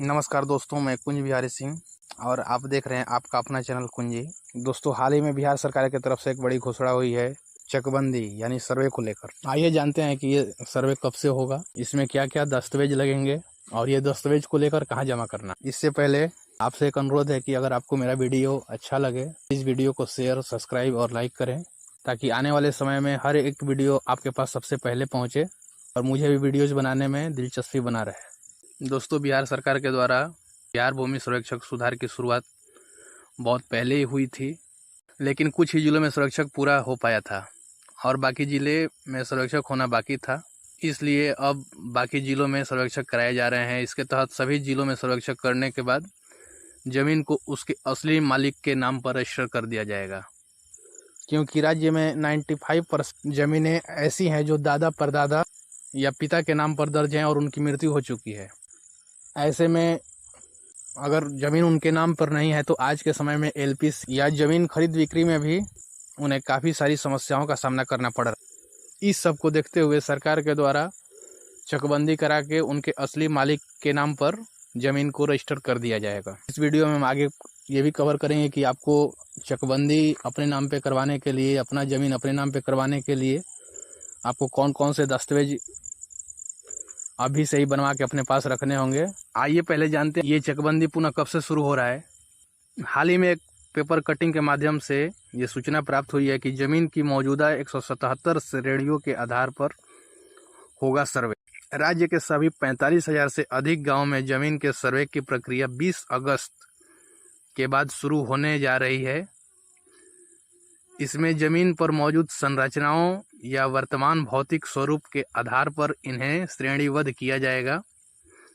नमस्कार दोस्तों, मैं कुंज बिहारी सिंह और आप देख रहे हैं आपका अपना चैनल कुंजी। दोस्तों, हाल ही में बिहार सरकार की तरफ से एक बड़ी घोषणा हुई है चकबंदी यानी सर्वे को लेकर। आइए जानते हैं कि ये सर्वे कब से होगा, इसमें क्या क्या दस्तावेज लगेंगे और ये दस्तावेज को लेकर कहाँ जमा करना। इससे पहले आपसे एक अनुरोध है कि अगर आपको मेरा वीडियो अच्छा लगे इस वीडियो को शेयर, सब्सक्राइब और लाइक करें, ताकि आने वाले समय में हर एक वीडियो आपके पास सबसे पहले पहुँचे और मुझे भी वीडियोज बनाने में दिलचस्पी बना रहे। दोस्तों, बिहार सरकार के द्वारा बिहार भूमि सर्वेक्षक सुधार की शुरुआत बहुत पहले ही हुई थी, लेकिन कुछ ही जिलों में सर्वेक्षक पूरा हो पाया था और बाकी जिले में सर्वेक्षक होना बाकी था। इसलिए अब बाकी जिलों में सर्वेक्षक कराए जा रहे हैं। इसके तहत सभी जिलों में सर्वेक्षक करने के बाद जमीन को उसके असली मालिक के नाम पर रजिस्टर कर दिया जाएगा, क्योंकि राज्य में 95% जमीनें ऐसी हैं जो दादा परदादा या पिता के नाम पर दर्ज हैं और उनकी मृत्यु हो चुकी है। ऐसे में अगर ज़मीन उनके नाम पर नहीं है तो आज के समय में एलपी या ज़मीन खरीद बिक्री में भी उन्हें काफ़ी सारी समस्याओं का सामना करना पड़ रहा है। इस सब को देखते हुए सरकार के द्वारा चकबंदी करा के उनके असली मालिक के नाम पर ज़मीन को रजिस्टर कर दिया जाएगा। इस वीडियो में हम आगे ये भी कवर करेंगे कि आपको चकबंदी अपने नाम पे करवाने के लिए, अपना ज़मीन अपने नाम पे करवाने के लिए आपको कौन कौन से दस्तावेज अभी से ही बनवा के अपने पास रखने होंगे। आइए पहले जानते हैं ये चकबंदी पुनः कब से शुरू हो रहा है। हाल ही में एक पेपर कटिंग के माध्यम से ये सूचना प्राप्त हुई है कि जमीन की मौजूदा 177 श्रेणियों के आधार पर होगा सर्वे। राज्य के सभी 45,000 से अधिक गांव में जमीन के सर्वे की प्रक्रिया 20 अगस्त के बाद शुरू होने जा रही है। इसमें जमीन पर मौजूद संरचनाओं या वर्तमान भौतिक स्वरूप के आधार पर इन्हें श्रेणीबद्ध किया जाएगा।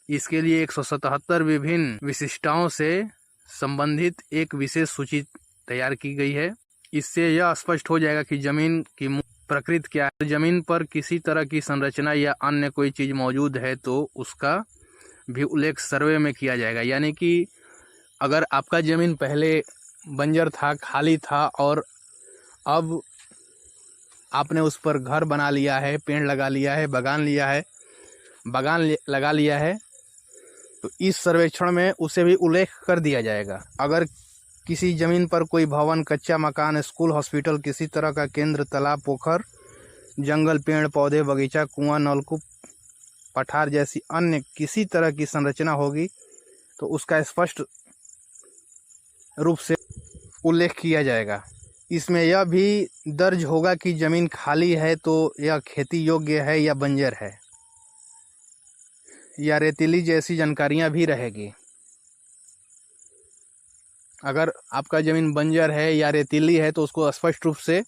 इसके लिए 177 विभिन्न विशिष्टताओं से संबंधित एक विशेष सूची तैयार की गई है। इससे यह स्पष्ट हो जाएगा कि जमीन की प्रकृति क्या है। जमीन पर किसी तरह की संरचना या अन्य कोई चीज मौजूद है तो उसका भी उल्लेख सर्वे में किया जाएगा। यानी कि अगर आपका जमीन पहले बंजर था, खाली था और अब आपने उस पर घर बना लिया है, पेड़ लगा लिया है, बागान लगा लिया है, तो इस सर्वेक्षण में उसे भी उल्लेख कर दिया जाएगा। अगर किसी जमीन पर कोई भवन, कच्चा मकान, स्कूल, हॉस्पिटल, किसी तरह का केंद्र, तालाब, पोखर, जंगल, पेड़ पौधे, बगीचा, कुआं, नलकूप, पठार जैसी अन्य किसी तरह की संरचना होगी तो उसका स्पष्ट रूप से उल्लेख किया जाएगा। इसमें यह भी दर्ज होगा कि जमीन खाली है तो यह खेती योग्य है या बंजर है या रेतीली जैसी जानकारियां भी रहेगी। अगर आपका जमीन बंजर है या रेतीली है तो उसको स्पष्ट रूप से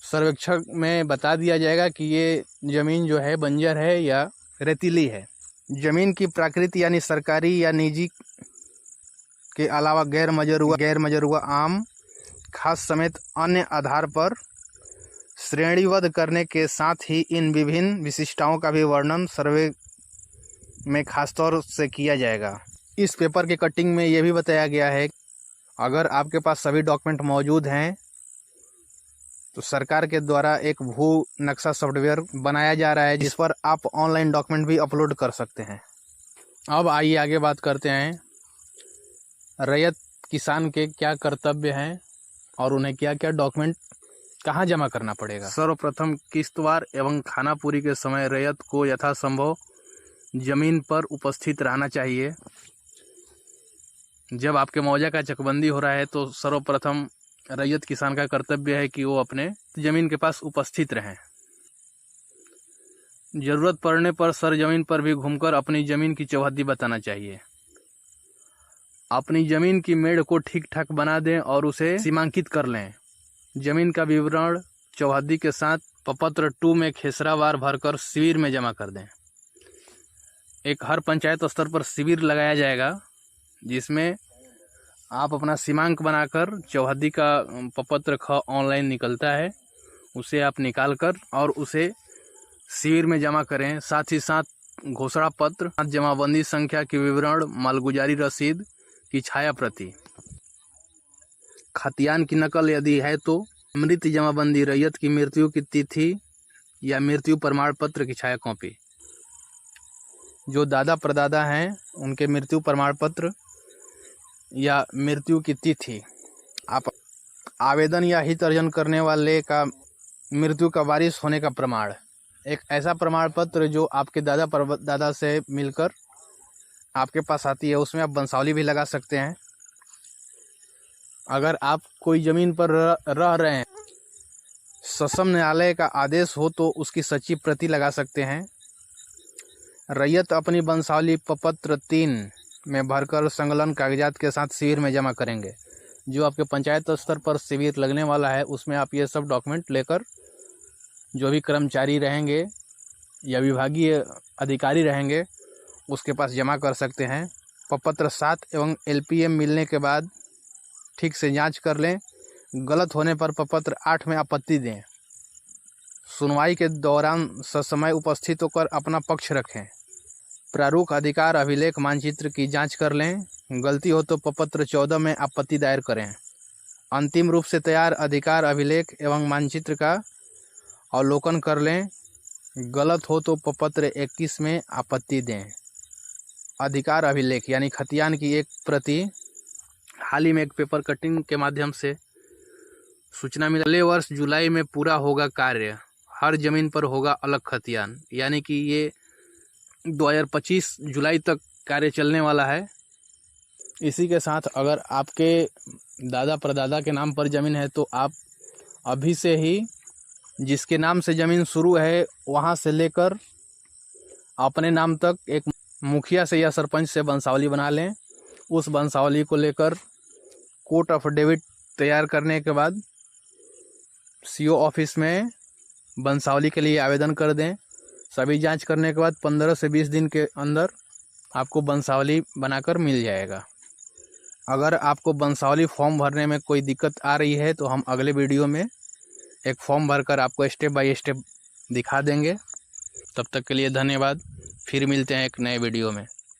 सर्वेक्षण में बता दिया जाएगा कि ये जमीन जो है बंजर है या रेतीली है। जमीन की प्रकृति यानी सरकारी या निजी के अलावा गैर मजरूआ, आम, खास समेत अन्य आधार पर श्रेणीबद्ध करने के साथ ही इन विभिन्न विशिष्टताओं का भी वर्णन सर्वे में खासतौर से किया जाएगा। इस पेपर के कटिंग में यह भी बताया गया है अगर आपके पास सभी डॉक्यूमेंट मौजूद हैं तो सरकार के द्वारा एक भू नक्शा सॉफ्टवेयर बनाया जा रहा है जिस पर आप ऑनलाइन डॉक्यूमेंट भी अपलोड कर सकते हैं। अब आइए आगे बात करते हैं रैयत किसान के क्या कर्तव्य हैं और उन्हें क्या क्या डॉक्यूमेंट कहाँ जमा करना पड़ेगा। सर्वप्रथम किश्तवार एवं खानापुरी के समय रैयत को यथासंभव जमीन पर उपस्थित रहना चाहिए। जब आपके मौजा का चकबंदी हो रहा है तो सर्वप्रथम रैयत किसान का कर्तव्य है कि वो अपने जमीन के पास उपस्थित रहें। जरूरत पड़ने पर सरजमीन पर भी घूमकर अपनी जमीन की चौहद्दी बताना चाहिए। अपनी जमीन की मेड़ को ठीक ठाक बना दें और उसे सीमांकित कर लें। जमीन का विवरण चौहद्दी के साथ प्रपत्र 2 में खेसरावार भरकर शिविर में जमा कर दें। एक हर पंचायत स्तर पर शिविर लगाया जाएगा जिसमें आप अपना सीमांक बनाकर चौहद्दी का प्रपत्र ख ऑनलाइन निकलता है, उसे आप निकाल कर और उसे शिविर में जमा करें। साथ ही साथ घोषणा पत्र, जमाबंदी संख्या के विवरण, मालगुजारी रसीद की छाया प्रति, खतियान की नकल यदि है तो, मृत जमाबंदी, रैयत की मृत्यु की तिथि या मृत्यु प्रमाण पत्र की छाया कॉपी। जो दादा परदादा हैं उनके मृत्यु प्रमाण पत्र या मृत्यु की तिथि, आप आवेदन या हित अर्जन करने वाले का मृत्यु का वारिस होने का प्रमाण, एक ऐसा प्रमाण पत्र जो आपके दादा परदादा से मिलकर आपके पास आती है, उसमें आप वंशावली भी लगा सकते हैं। अगर आप कोई ज़मीन पर रह रहे हैं, सक्षम न्यायालय का आदेश हो तो उसकी सच्ची प्रति लगा सकते हैं। रैयत अपनी वंशावली प्रपत्र 3 में भरकर संलग्न कागजात के साथ शिविर में जमा करेंगे। जो आपके पंचायत स्तर पर शिविर लगने वाला है उसमें आप ये सब डॉक्यूमेंट लेकर जो भी कर्मचारी रहेंगे या विभागीय अधिकारी रहेंगे उसके पास जमा कर सकते हैं। प्रपत्र 7 एवं LPM मिलने के बाद ठीक से जांच कर लें। गलत होने पर प्रपत्र 8 में आपत्ति दें। सुनवाई के दौरान ससमय उपस्थित होकर अपना पक्ष रखें। प्रारूप अधिकार अभिलेख मानचित्र की जांच कर लें। गलती हो तो प्रपत्र 14 में आपत्ति दायर करें। अंतिम रूप से तैयार अधिकार अभिलेख एवं मानचित्र का अवलोकन कर लें। गलत हो तो प्रपत्र 21 में आपत्ति दें। अधिकार अभिलेख यानी खतियान की एक प्रति हाल ही में एक पेपर कटिंग के माध्यम से सूचना मिली। अगले वर्ष जुलाई में पूरा होगा कार्य। हर जमीन पर होगा अलग खतियान, यानी कि ये 2025 जुलाई तक कार्य चलने वाला है। इसी के साथ अगर आपके दादा परदादा के नाम पर ज़मीन है तो आप अभी से ही जिसके नाम से ज़मीन शुरू है वहाँ से लेकर अपने नाम तक एक मुखिया से या सरपंच से वंशावली बना लें। उस वंशावली को लेकर कोर्ट अफिडेविट तैयार करने के बाद CO ऑफिस में वंशावली के लिए आवेदन कर दें। सभी जांच करने के बाद 15 से 20 दिन के अंदर आपको वंशावली बनाकर मिल जाएगा। अगर आपको वंशावली फॉर्म भरने में कोई दिक्कत आ रही है तो हम अगले वीडियो में एक फॉर्म भरकर आपको स्टेप बाय स्टेप दिखा देंगे। तब तक के लिए धन्यवाद। फिर मिलते हैं एक नए वीडियो में।